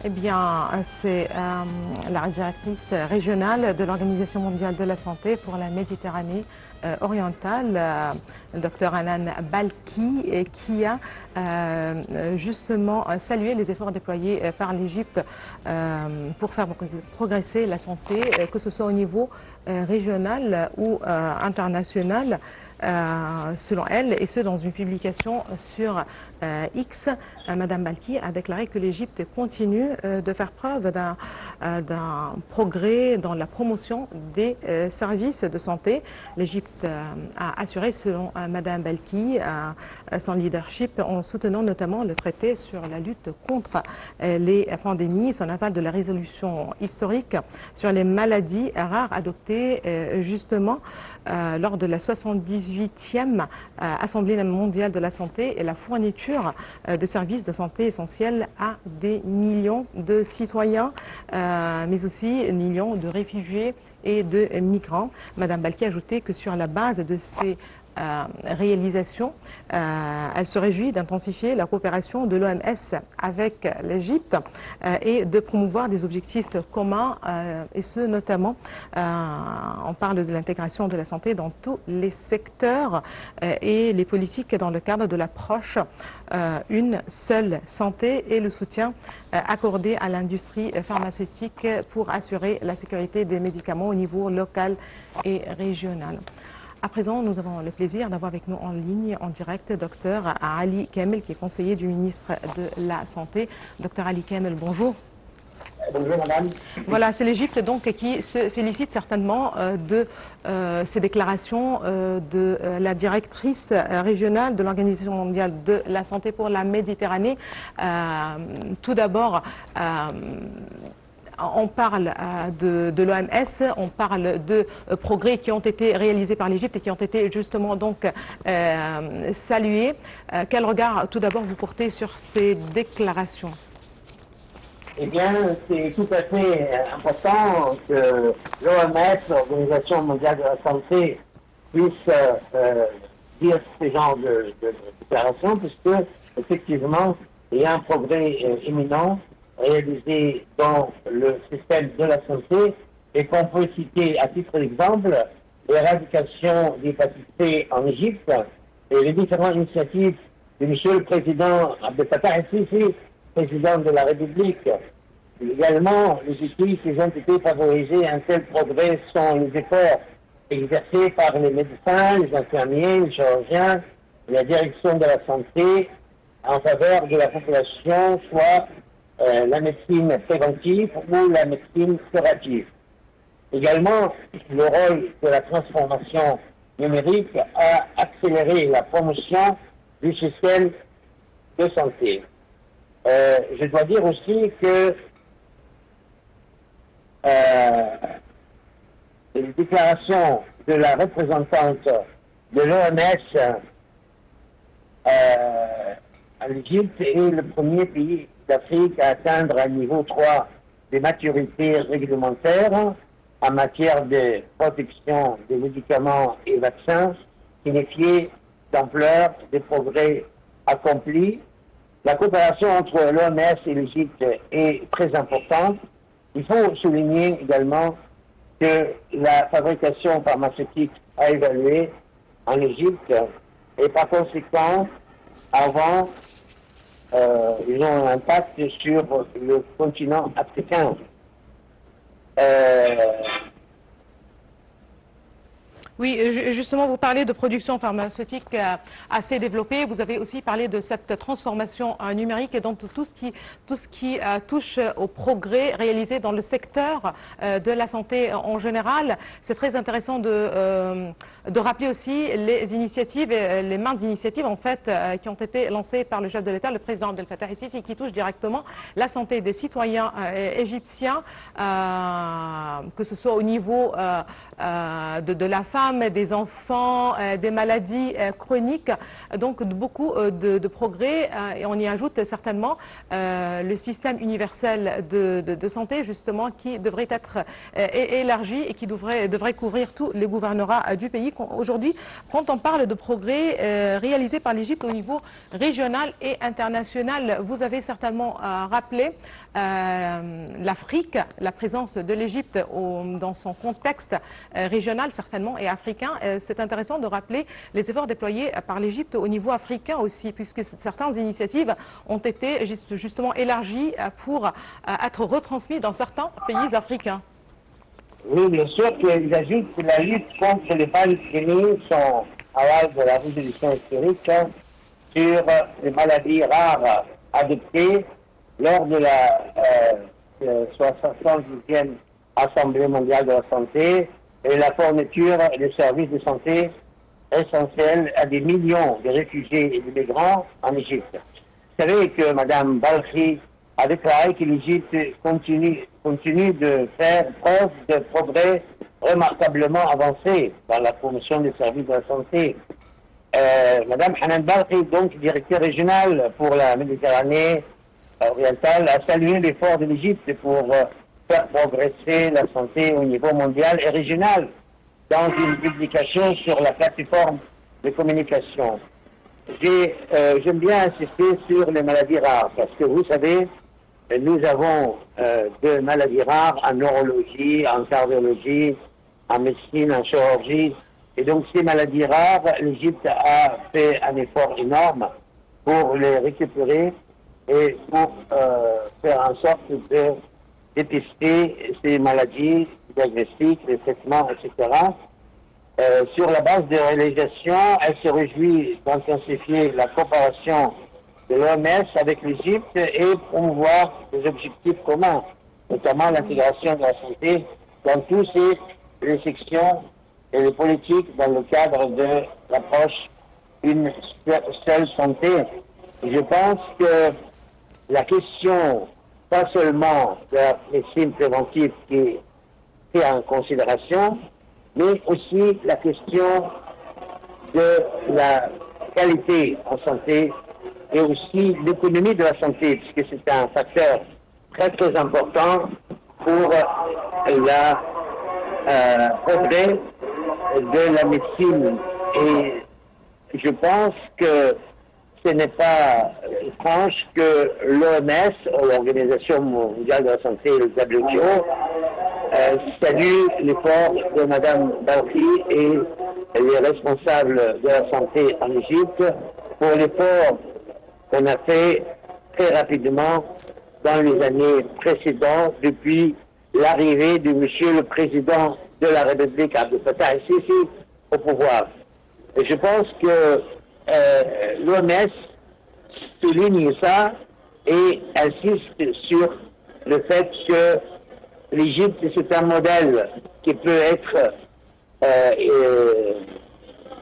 Eh bien, c'est la directrice régionale de l'Organisation mondiale de la santé pour la Méditerranée orientale, le docteur Hanan Balkhi, qui a justement salué les efforts déployés par l'Égypte pour faire progresser la santé, que ce soit au niveau régional ou international. Selon elle, et ce dans une publication sur X, Madame Balkhi a déclaré que l'Égypte continue de faire preuve d'un progrès dans la promotion des services de santé. L'Égypte a assuré, selon Madame Balkhi, son leadership en soutenant notamment le traité sur la lutte contre les pandémies, son aval de la résolution historique sur les maladies rares adoptée justement lors de la 78e Assemblée mondiale de la santé et la fourniture de services de santé essentiels à des millions de citoyens, mais aussi des millions de réfugiés et de migrants. Madame Balkhi a ajouté que sur la base de ces réalisation, elle se réjouit d'intensifier la coopération de l'OMS avec l'Égypte et de promouvoir des objectifs communs, et ce notamment, on parle de l'intégration de la santé dans tous les secteurs et les politiques dans le cadre de l'approche une seule santé et le soutien accordé à l'industrie pharmaceutique pour assurer la sécurité des médicaments au niveau local et régional. À présent, nous avons le plaisir d'avoir avec nous en ligne, en direct, Dr Ali Kamel, qui est conseiller du ministre de la Santé. Dr Ali Kamel, bonjour. Bonjour madame. Voilà, c'est l'Égypte donc qui se félicite certainement de ces déclarations de la directrice régionale de l'Organisation mondiale de la santé pour la Méditerranée. Tout d'abord, on parle de l'OMS, on parle de progrès qui ont été réalisés par l'Égypte et qui ont été justement donc salués. Quel regard tout d'abord vous portez sur ces déclarations? Eh bien, c'est tout à fait important que l'OMS, l'Organisation mondiale de la santé, puisse dire ce genre de déclarations, puisque effectivement, il y a un progrès éminent réalisé dans le système de la santé et qu'on peut citer à titre d'exemple l'éradication de l'hépatite C en Égypte et les différentes initiatives de M. le Président Abdel Fattah el-Sisi, président de la République. Également, les outils qui ont été favorisés un tel progrès sont les efforts exercés par les médecins, les infirmiers, les chirurgiens, la direction de la santé en faveur de la population, soit la médecine préventive ou la médecine curative. Également, le rôle de la transformation numérique a accéléré la promotion du système de santé. Je dois dire aussi que les déclarations de la représentante de l'OMS l'Égypte est le premier pays d'Afrique à atteindre un niveau 3 de maturité réglementaire en matière de protection des médicaments et vaccins, signifié d'ampleur des progrès accomplis. La coopération entre l'OMS et l'Égypte est très importante. Il faut souligner également que la fabrication pharmaceutique a évolué en Égypte et par conséquent, avant, ils ont un impact sur le continent africain. Oui, justement, vous parlez de production pharmaceutique assez développée. Vous avez aussi parlé de cette transformation numérique et donc tout ce qui touche au progrès réalisé dans le secteur de la santé en général. C'est très intéressant de rappeler aussi les initiatives, les maintes initiatives en fait qui ont été lancées par le chef de l'État, le président Abdel Fattah el-Sisi, qui touchent directement la santé des citoyens égyptiens, que ce soit au niveau de la femme, femmes, des enfants, des maladies chroniques. Donc beaucoup de progrès et on y ajoute certainement le système universel de santé justement qui devrait être élargi et qui devrait couvrir tous les gouvernorats du pays. Aujourd'hui, quand on parle de progrès réalisés par l'Égypte au niveau régional et international, vous avez certainement rappelé l'Afrique, la présence de l'Égypte dans son contexte régional certainement et africain. C'est intéressant de rappeler les efforts déployés par l'Égypte au niveau africain aussi, puisque certaines initiatives ont été justement élargies pour être retransmises dans certains pays africains. Oui, bien sûr qu'ils ajoutent que la lutte contre les palestiniens sont à l'âge de la résolution historique sur les maladies rares adoptées lors de la 70e Assemblée mondiale de la santé et la fourniture des services de santé essentiels à des millions de réfugiés et de migrants en Égypte. Vous savez que Mme Balkhi a déclaré que l'Égypte continue de faire preuve de progrès remarquablement avancés dans la promotion des services de la santé. Mme Hanan Balkhi, donc directeur régional pour la Méditerranée orientale, a salué l'effort de l'Égypte pour faire progresser la santé au niveau mondial et régional dans une publication sur la plateforme de communication. J'aime bien insister sur les maladies rares parce que vous savez, nous avons deux maladies rares en neurologie, en cardiologie, en médecine, en chirurgie. Et donc ces maladies rares, l'Égypte a fait un effort énorme pour les récupérer et pour faire en sorte de dépister ces maladies, diagnostics, les traitements, etc. Sur la base des réalisations, elle se réjouit d'intensifier la coopération de l'OMS avec l'Égypte et promouvoir des objectifs communs, notamment l'intégration de la santé dans toutes les sections et les politiques dans le cadre de l'approche une seule santé. Et je pense que la question, pas seulement de la médecine préventive qui est prise en considération, mais aussi la question de la qualité en santé et aussi l'économie de la santé, puisque c'est un facteur très très important pour la progrès de la médecine. Et je pense que ce n'est pas étrange que l'OMS, l'Organisation mondiale de la santé, le WHO, salue l'effort de Mme Balkhi et les responsables de la santé en Égypte pour l'effort qu'on a fait très rapidement dans les années précédentes depuis l'arrivée de Monsieur le Président de la République, Abdel Fattah el-Sisi, au pouvoir. Et je pense que l'OMS souligne ça et insiste sur le fait que l'Égypte, c'est un modèle qui peut être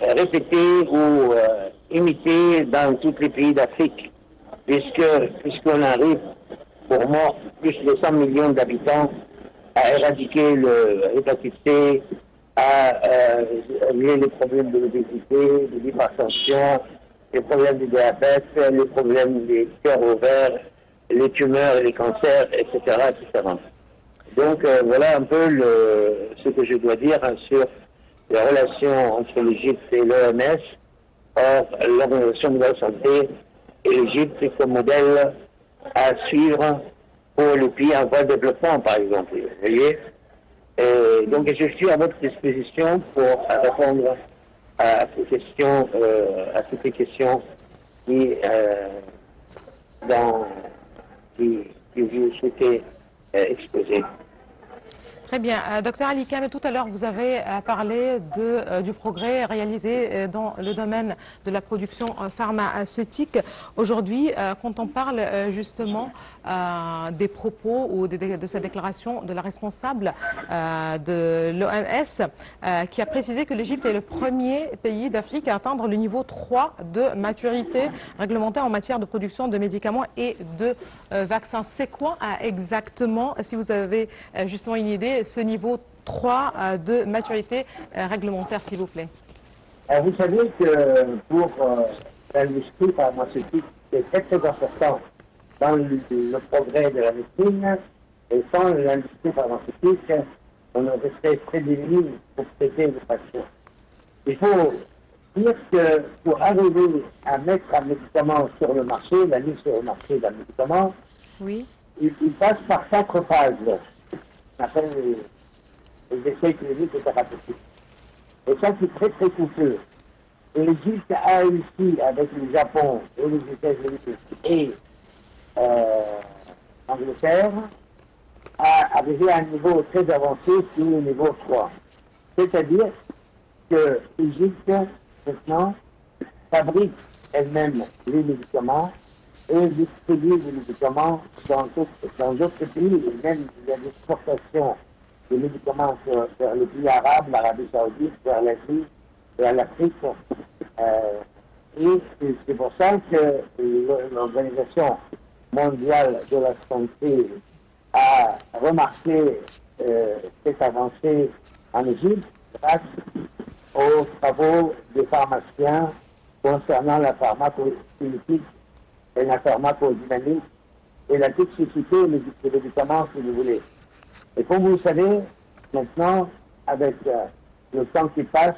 répété ou imité dans tous les pays d'Afrique, puisqu'on arrive pour moi plus de 100 millions d'habitants à éradiquer l'hépatite C, à régler les problèmes de l'obésité, de l'hypertension, les problèmes du diabète, les problèmes des cœurs ouverts, les tumeurs et les cancers, etc. etc. Donc voilà un peu ce que je dois dire sur les relations entre l'Égypte et l'OMS. Or, l'Organisation mondiale de la santé et l'Égypte comme modèle à suivre pour les pays en voie de développement, par exemple. Vous voyez? Et donc, je suis à votre disposition pour répondre à toutes les questions qui vous souhaitez exposer. Très bien. Docteur Ali Kamel, tout à l'heure, vous avez parlé du progrès réalisé dans le domaine de la production pharmaceutique. Aujourd'hui, quand on parle justement des propos ou de cette déclaration de la responsable de l'OMS, qui a précisé que l'Égypte est le premier pays d'Afrique à atteindre le niveau 3 de maturité réglementaire en matière de production de médicaments et de vaccins. C'est quoi exactement, si vous avez justement une idée, ce niveau 3 de maturité réglementaire, s'il vous plaît. Vous savez que pour l'industrie pharmaceutique, c'est très très important dans le progrès de la médecine, et sans l'industrie pharmaceutique, on resterait très démunis pour traiter les patients. Il faut dire que pour arriver à mettre un médicament sur le marché, la mise sur le marché d'un médicament, Oui. il passe par 4 phases. On appelle les essais cliniques et thérapeutiques. Et ça, c'est très très coûteux. Et l'Égypte a réussi avec le Japon et les États-Unis et Angleterre à arriver à un niveau très avancé qui est le niveau 3. C'est-à-dire que l'Égypte, maintenant, fabrique elle-même les médicaments et distribue les médicaments dans d'autres pays, et même il y a l'exportation des médicaments vers les pays arabes, l'Arabie Saoudite, vers l'Asie, vers l'Afrique. Et c'est pour ça que l'Organisation mondiale de la santé a remarqué cette avancée en Égypte grâce aux travaux des pharmaciens concernant la pharmacokinétique et la pharmacodynamique et la toxicité des médicaments, si vous voulez. Et comme vous le savez, maintenant, avec le temps qui passe,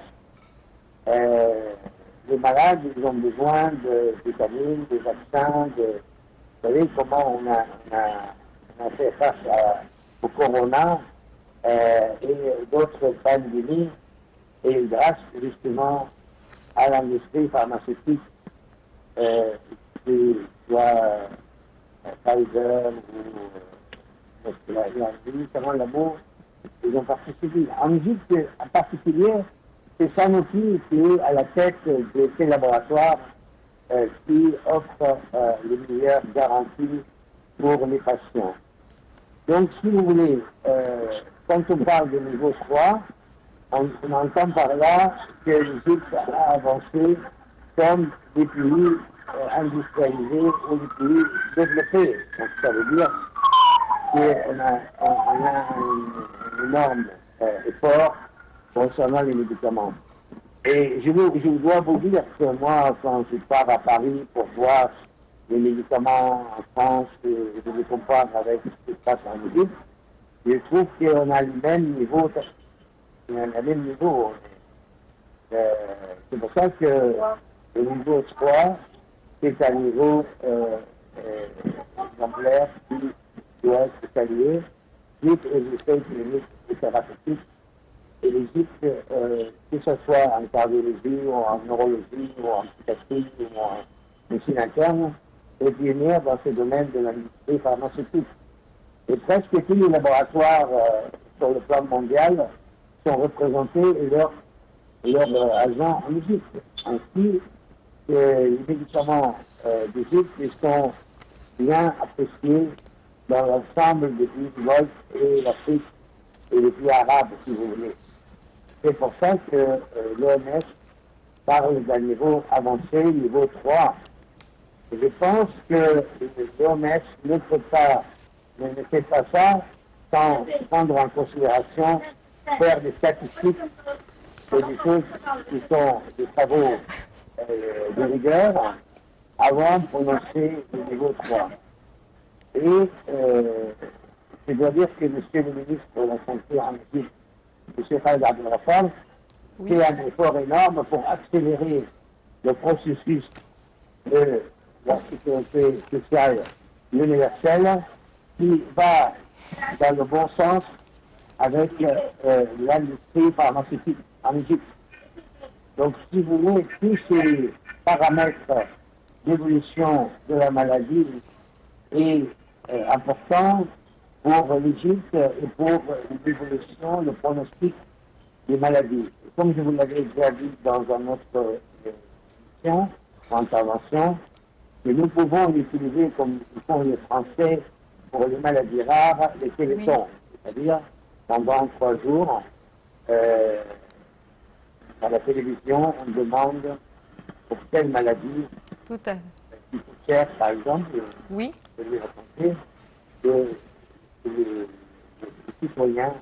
les malades, ils ont besoin de vitamines, de vaccins, vous savez comment on a fait face au corona et d'autres pandémies, et grâce justement à l'industrie pharmaceutique, qui soit Pfizer ou comment le mot, ils ont participé. En Égypte, en particulier, c'est Sanofi qui est à la tête de ces laboratoires qui offrent les meilleures garanties pour les patients. Donc, si vous voulez, quand on parle de niveau 3, on entend par là que l'Égypte a avancé comme des pays industrialisés ou des pays développés. Donc, ça veut dire qu'on a un énorme effort concernant les médicaments. Et je dois vous dire que moi, quand je pars à Paris pour voir les médicaments en France, je les compare avec ce qui se passe en Égypte, je trouve qu'on a le même niveau. C'est pour ça que le niveau 3, c'est un niveau exemplaire qui doit être salué, suite aux essais cliniques et thérapeutiques. Et l'Égypte, que ce soit en cardiologie, ou en neurologie, ou en psychiatrie, ou en médecine interne, est pionnière dans ce domaine de l'industrie pharmaceutique. Et presque tous les laboratoires sur le plan mondial sont représentés et leurs agents en Égypte. Ainsi, les médicaments d'Égypte sont bien appréciés dans l'ensemble des pays du Golfe et l'Afrique et les pays arabes, si vous voulez. C'est pour ça que l'OMS parle d'un niveau avancé, niveau 3. Et je pense que l'OMS ne fait pas ça sans prendre en considération faire des statistiques et des choses qui sont des travaux de rigueur avant de prononcer le niveau 3. Et je dois dire que M. le ministre de la Santé en Égypte, M. Khaled Abdel-Ghaffar, fait un effort énorme pour accélérer le processus de la sécurité sociale universelle qui va dans le bon sens avec l'industrie pharmaceutique en Égypte. Donc, si vous voulez, tous ces paramètres d'évolution de la maladie est important pour l'Égypte et pour l'évolution, le pronostic des maladies. Comme je vous l'avais déjà dit dans une autre intervention, que nous pouvons l'utiliser comme font les Français pour les maladies rares, les télétons. C'est-à-dire, pendant 3 jours, à la télévision, on demande pour quelle maladie, Tout à fait. qui coûte cher, par exemple, Oui. je vais raconter que les citoyens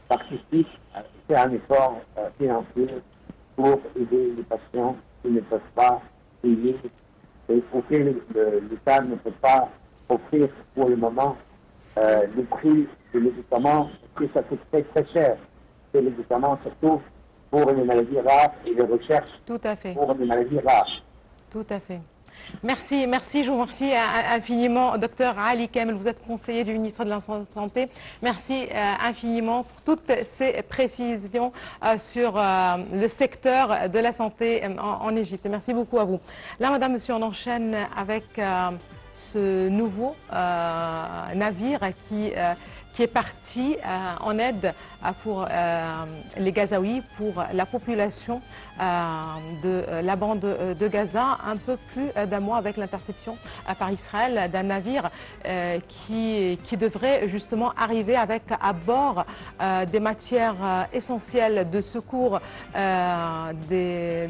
participe à faire un effort financier pour aider les patients qui ne peuvent pas payer et auxquels l'État ne peut pas offrir pour le moment le prix des médicaments, parce que ça coûte très très cher. Ces médicaments, surtout pour les maladies rares et les recherches Tout à fait. pour les maladies rares. Tout à fait. Merci, je vous remercie infiniment, docteur Ali Kamel, vous êtes conseiller du ministre de la Santé. Merci infiniment pour toutes ces précisions sur le secteur de la santé en Égypte. Merci beaucoup à vous. Là, madame, monsieur, on enchaîne avec ce nouveau navire qui est parti en aide pour les Gazaouis, pour la population de la bande de Gaza, un peu plus d'un mois avec l'interception par Israël d'un navire qui devrait justement arriver avec à bord des matières essentielles de secours, de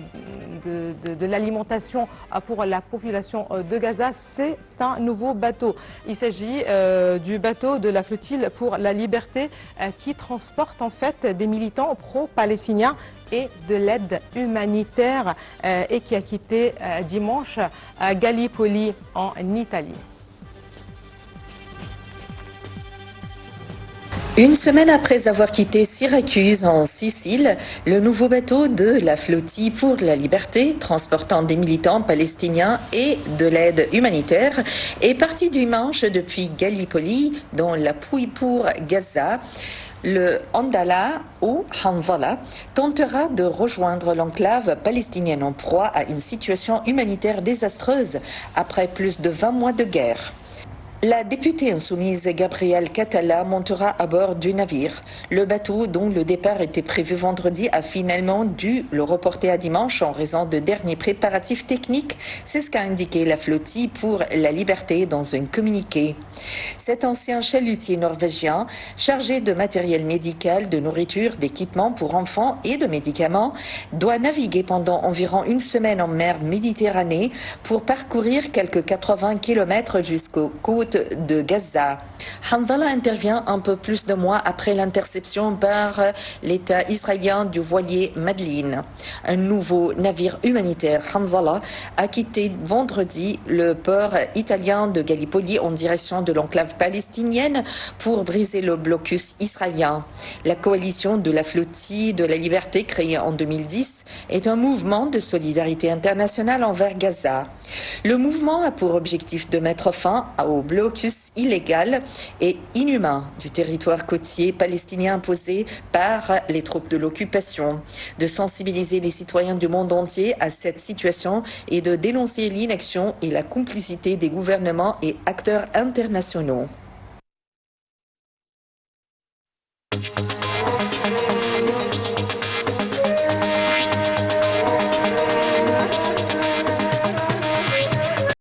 l'alimentation pour la population de Gaza. C'est un nouveau bateau. Il s'agit du bateau de la flottille pour la liberté qui transporte en fait des militants pro-palestiniens et de l'aide humanitaire et qui a quitté dimanche Gallipoli en Italie. Une semaine après avoir quitté Syracuse en Sicile, le nouveau bateau de la flottille pour la liberté, transportant des militants palestiniens et de l'aide humanitaire, est parti dimanche depuis Gallipoli, dans l'appui pour Gaza. Le Handala ou Hanzala tentera de rejoindre l'enclave palestinienne en proie à une situation humanitaire désastreuse après plus de 20 mois de guerre. La députée insoumise Gabrielle Catala montera à bord du navire. Le bateau, dont le départ était prévu vendredi, a finalement dû le reporter à dimanche en raison de derniers préparatifs techniques. C'est ce qu'a indiqué la flottille pour la liberté dans un communiqué. Cet ancien chalutier norvégien, chargé de matériel médical, de nourriture, d'équipements pour enfants et de médicaments, doit naviguer pendant environ une semaine en mer Méditerranée pour parcourir quelques 80 km jusqu'aux côtes de Gaza. Hanzala intervient un peu plus de mois après l'interception par l'État israélien du voilier Madeleine. Un nouveau navire humanitaire, Hanzala, a quitté vendredi le port italien de Gallipoli en direction de l'enclave palestinienne pour briser le blocus israélien. La coalition de la flottille de la liberté créée en 2010 est un mouvement de solidarité internationale envers Gaza. Le mouvement a pour objectif de mettre fin au blocus illégal et inhumain du territoire côtier palestinien imposé par les troupes de l'occupation, de sensibiliser les citoyens du monde entier à cette situation et de dénoncer l'inaction et la complicité des gouvernements et acteurs internationaux.